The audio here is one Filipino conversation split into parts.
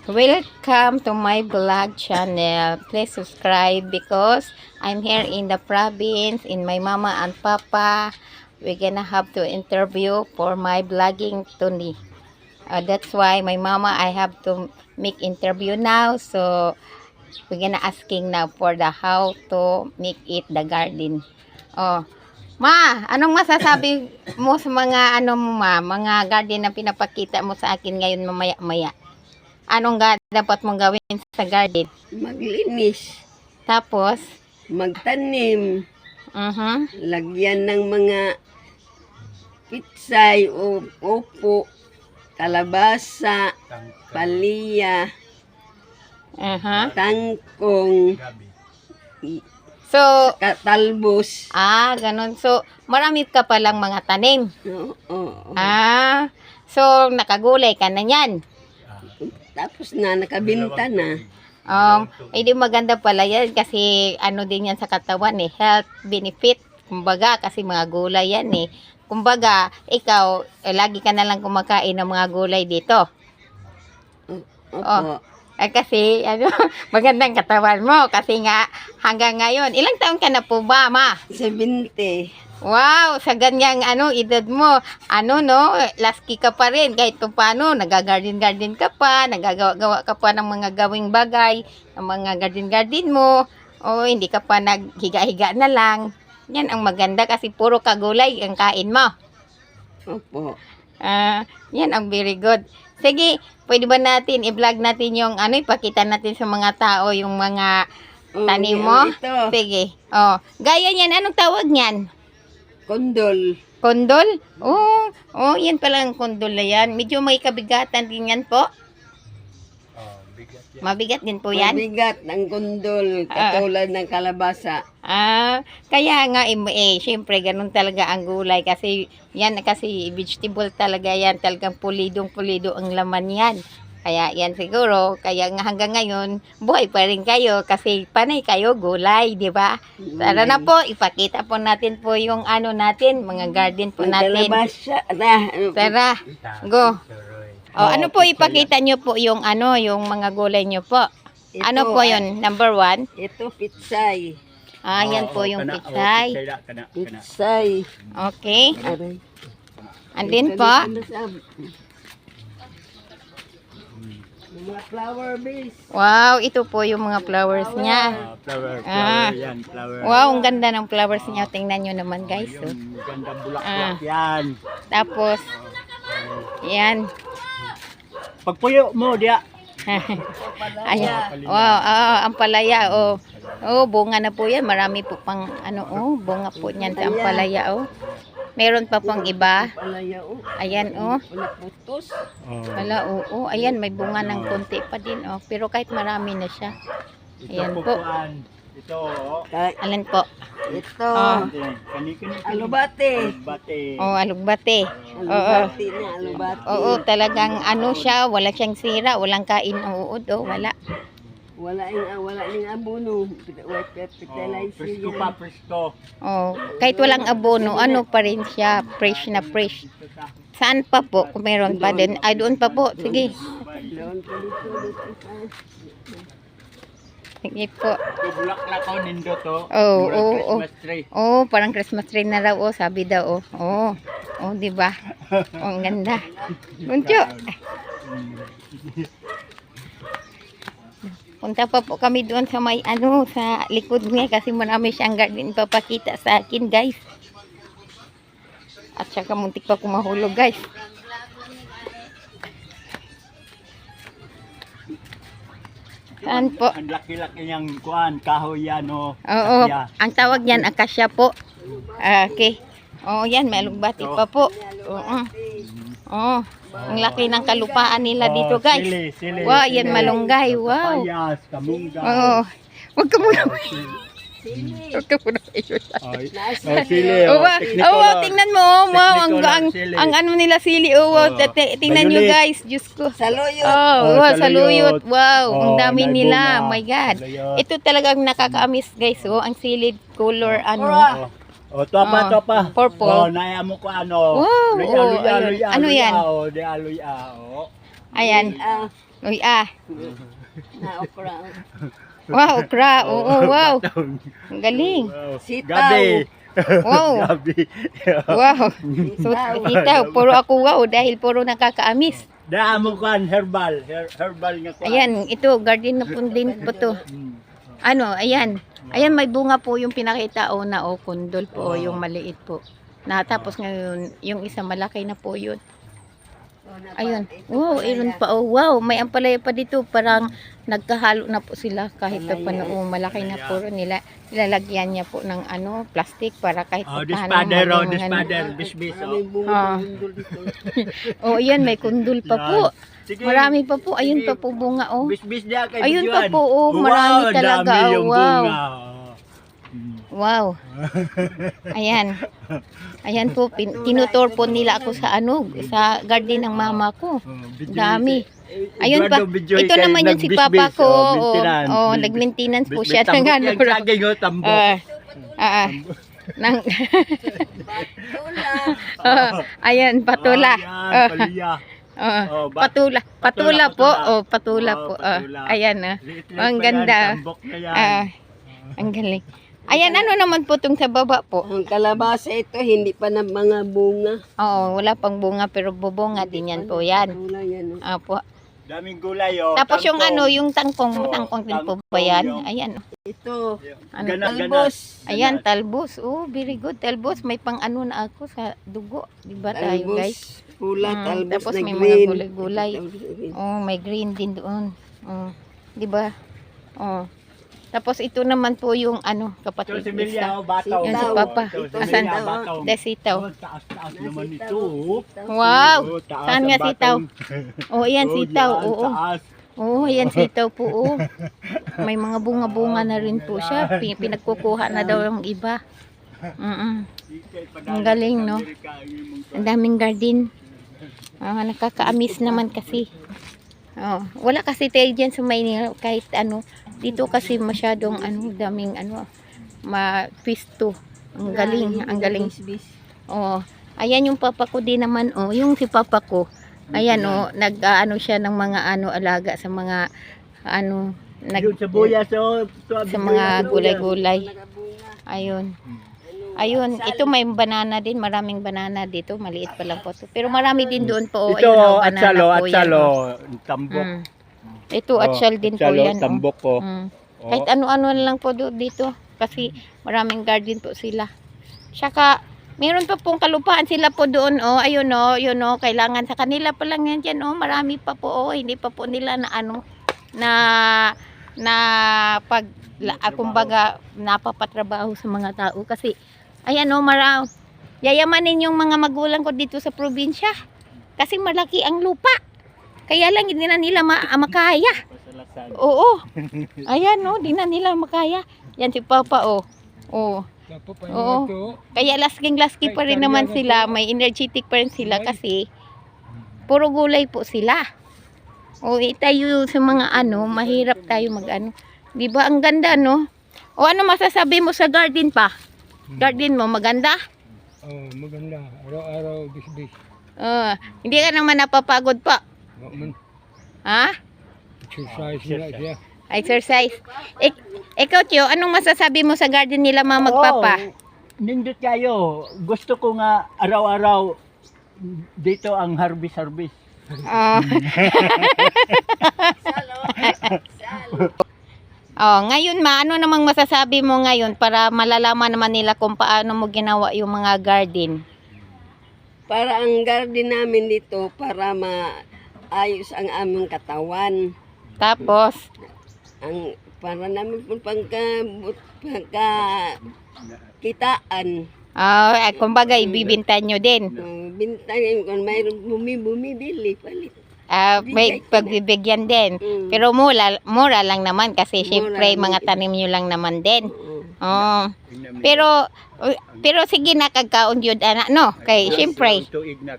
Welcome to my vlog channel. Please subscribe because I'm here in the province in my mama and papa. We're gonna have to interview for my vlogging Tony. That's why my mama I have to make interview now. So we're gonna asking now for the how to make it the garden. Oh, Ma, anong masasabi mo sa mga ano mo ma, mga garden na pinapakita mo sa akin ngayon mamaya-maya? Anong dapat mong gawin sa garden? Maglinis, Tapos, magtanim, lagyan ng mga pitsay o upo, kalabasa, palya, tangkong, So, talbos. ganun. So, marami ka palang mga tanim. Oo. So, nakagulay ka na yan. Tapos na, nakabinta na. Hindi maganda pala yan kasi ano din yan sa katawan health benefit. Kumbaga, kasi mga gulay yan Kumbaga, ikaw, lagi ka na lang kumakain ng mga gulay dito. Opo. Kasi, magandang katawan mo. Kasi nga, hanggang ngayon, ilang taon ka na po ba, Ma? 70. Wow, sa ganyang edad mo, lasky ka pa rin kahit paano, nagagarden-garden ka pa, nagagawa ka pa ng mga gawing bagay, ng mga garden-garden mo, o hindi ka pa naghiga-higa na lang. Yan ang maganda kasi puro kagulay ang kain mo. Opo. Yan ang very good. Sige, pwede ba natin i-vlog natin yung ipakita natin sa mga tao yung mga tanim mo? Ito. Sige. Gaya niyan, anong tawag niyan? Kondol. Kondol? Yan pala ang kondol na yan. Medyo may kabigatan din yan po. Mabigat din po yan. Mabigat ng kondol, katulad ng kalabasa. Kaya nga, syempre, ganun talaga ang gulay. Kasi, yan, kasi vegetable talaga yan. Talagang pulidong-pulido ang laman yan. Kaya yan siguro, kaya nga hanggang ngayon, buhay pa rin kayo kasi panay kayo gulay, di ba? Tara na po, ipakita po natin po yung natin, mga garden po natin. Tara, go. Ano po ipakita nyo po yung yung mga gulay nyo po? Ano po yun? Number 1? Ito, pitsay. Yan po yung pitsay. Pitsay. Okay. And then po, mga flower base. wow, ito po yung mga flowers niya. Flower yan, flower. Wow, ang ganda ng flowers niya. Tingnan nyo naman guys. Yung gandang bulaklak yan. Tapos, yan. Pagpuyo mo, diya. Ayan. Wow, ang palaya. Bunga na po yan. Marami po pang bunga po niyan sa ampalaya. Meron pa pang iba. Ayan, Naputos. Wala, ayan, may bunga ng konti pa din, pero kahit marami na siya. Ayan po. Ito, Alin po? Ito. Alubate. Alugbate. Alubate na, alubate. Talagang siya, wala siyang sira, walang kain ang uod, wala. Wala ning abono. Presko pa, presko. Kahit walang abono, pa rin siya, fresh na fresh. Saan pa po? Kung meron pa din. Doon pa po. Sige. Doon pa dito. Sige po. Bulaklak ko nindo to. Christmas tree. Parang Christmas tree na raw, sabi daw, di ba? Ang ganda. Buncho. Punta pa po kami doon sa may sa likod niya kasi marami siyang garden papakita sa akin, guys. At saka muntik pa kumahulog, guys. Saan po? Ang laki-laki niyang kahoy yan, Ang tawag niyan, akasya po. Okay. Yan, may alugbati pa po. Ang laki ng kalupaan nila dito, guys. Sili. Wow, yan malunggay. Wow. Papayas, kamunggay. Huwag ka muna. Huwag ka muna. Sili. Tingnan mo. Wow, ang nila sili. Tingnan nyo, guys. Diyos ko. Saluyot. Saluyot. Wow, ang dami nila. Oh my God. Saluyot. Ito talagang nakaka-amis, guys. Ang silid color, Topa. Purple. Naya mo ko Wow. Luya. Ano yan? Luya. Ayan. Uy, ah. Na okra. Wow, okra. Oo, wow. Ang galing. Sitaw. Gabi. Wow. Gabi. Wow. So, sitaw, puro ako wow dahil puro nakakaamis. Damo kan herbal. Herbal nga kuan. Ayan, ito, garden na po din po to. Ano, ayan. Ayan, may bunga po yung pinakita o na o kundol po, yung maliit po. Natapos ngayon, yung isa malaki na po yun. Ayun. Wow, iron pa. Oh, wow, may ampalaya pa dito. Parang nagkahalo na po sila kahit pa paano malaki na po nila. Nilalagyan niya po ng ano, plastic para kahit Oh, pa this paano father, oh, maging this ano. father, bisbis. May Oh. bunga Ah. bundol dito. Oh, ayan, may kundul pa po. Sige. Marami pa po. Ayun pa po bunga, oh. Bisbis niya kay Ayun pa Bijuan. po, oh. Marami talaga, dami oh. yung Wow. bunga. Wow. Ayan. Ayan po, tinutor po nila ako sa ano, sa garden ng mama ko. Dami. Ayun pa. Ito naman yung si papa ko. Oh, nag-maintenance po siya ng ano. Yung saging, oh, tambok. Nang Tula. ayan, patula. Ayan, paliya. Oh, Patula. Patula po. Oh, patula Oh, po. patula. Ayan, Liit-liit ang pa yan, ganda. tambok na yan. Ang galing. Ayan, ano naman po itong sa baba po? Ang kalabasa ito, hindi pa na mga bunga. Oo, wala pang bunga pero bubunga din yan po yan. Tula yan. Oh. Apo. Daming gulay, oh. Tapos yung tangkong. ano, yung tangkong, Oo, tangkong din po ba tangkong yan? yung- Ayan. Ito, Ano, Ganas. talbos. Ayan, talbos. Oh, very good. Talbos, may pang ano na ako sa dugo. Di ba tayo, guys? Talbos. Pula, talbos Tapos na may mga green. gulay-gulay. Oh, may green din doon. Oh, di ba? Oh. Tapos ito naman po yung ano, Ito kapatid si isa. Milya, oh, bataw. Yan si Papa. Ito si Asan? Milya, bataw. Desitaw. Oh, taas-taas naman ito, oh. Wow! Oh, taas Saan ang nga sitaw? batang. Oh, ayan Oh, sitaw. yan, Oo. taas. Oo, ayan sitaw po. Oo. May mga bunga-bunga na rin po siya. Pinagkukuha na daw yung iba. Ang galing, no? Ang daming garden. Nakakaamis naman kasi. Oh, wala kasi tayo dyan sa Maynila kahit ano. Dito kasi masyadong ano, daming ano, ma-pisto. Ang galing, ang galing. Oh, ayan yung papa ko din naman, oh, yung si papa ko. Ayan, oh, nag-ano siya ng mga ano, alaga sa mga ano, Yun sa buya, so, sa mga gulay-gulay. Ayun. Ayun, ito may banana din, maraming banana dito, maliit pa lang po to. Pero marami din doon po, oh, Ito, ayun, oh, banana atsalo, po yan, atsalo. oh. Tambok. Ito, atsal din po atsalo, yan. tambok ko. Oh. Oh. Kahit ano-ano na lang po dito. Kasi maraming garden po sila. Tsaka, meron pa pong kalupaan sila po doon. Oh, ayun oh, yun oh. Kailangan sa kanila pa lang yan dyan. Oh, marami pa po. Oh, hindi pa po nila na ano, na pag, kumbaga, napapatrabaho sa mga tao. Kasi, ayan oh, yayamanin yung mga magulang ko dito sa probinsya. Kasi malaki ang lupa. Kaya lang hindi na nila makaya. Oo. Ayan oh, di na nila makaya. Yan si Papa oh. Oh. Oo. Kaya lasking-lasky pa rin naman sila. May energetic pa rin sila kasi puro gulay po sila. O tayo sa mga ano, mahirap tayo mag-ano. 'Di ba ang ganda no? O ano masasabi mo sa garden pa? Garden mo maganda? Oh, maganda. Araw-araw, bis-bis. Hindi ka naman napapagod pa. Ha? Exercise nila siya. Exercise. Ikaw, Tio, anong masasabi mo sa garden nila mga magpapa? Oh, nindot kayo. Gusto ko nga araw-araw dito ang harvest. Oh. Oh, ngayon ano namang masasabi mo ngayon para malalaman naman nila kung paano mo ginawa yung mga garden? Para ang garden namin dito, para maayos ang aming katawan. Tapos, Para namin po kitaan. kumbaga ibibinta nyo din. Bintangin kung mayroon bumibili, palit. May pagbibigyan din. Pero mura lang naman kasi syempre mga tanim nyo lang naman din. Oh. Pero sige na kagkaon yun no kay syempre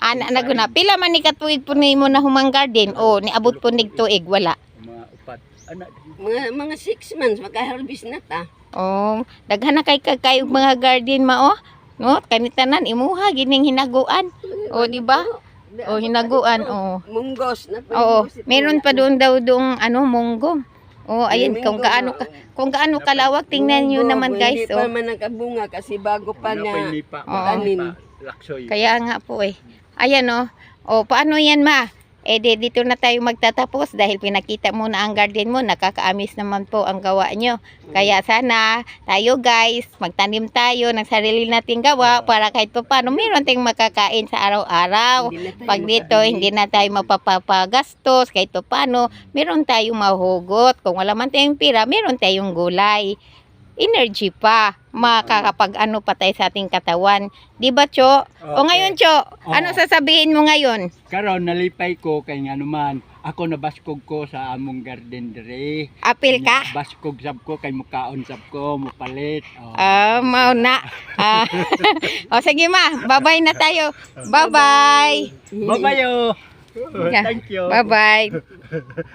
ana naguna pila man ni katuig po nimo na humang garden o niabot po nig tuig wala. Mga 6 months maka-harvest na ta. Oh, daghan na kay kagkayog mga garden mao no kanitanan imuha gining hinaguan. O di ba? O hinaguan, o. Munggos na Oo, munggos ito. meron pa doon daw doong munggo. Oh, ayan, May kung munggo, kung gaano kalawak, tingnan niyo Munggo, naman guys, Hindi pa oh. man nakabunga kasi bago pa Wala pa na. lipa, Oo. Tanin. laksoy. Kaya nga po eh. Ayan oh. O, paano yan ma? Dito na tayo magtatapos dahil pinakita mo na ang garden mo. Nakakaamis naman po ang gawa nyo. Kaya sana tayo guys, magtanim tayo ng sarili nating gawa para kahit pa paano meron tayong makakain sa araw-araw. Hindi na tayo Pag dito, makabili. hindi na tayo mapapagastos kahit pa paano. Meron tayong mahugot. Kung wala man tayong pira, meron tayong gulay. Energy pa. Makakapag ano pa tayo sa ating katawan. Di ba, Cho? O Okay. ngayon, Cho, ano Oo. sasabihin mo ngayon? Karon nalipay ko kay nga naman ako nabaskog ko sa among garden dire. Apil ka? Baskog sab ko kay mukaon sab ko mupalit. Oh. Mau na. O sige ma, bye-bye na tayo. Bye-bye. Babayo. Yeah. Thank you. Bye-bye.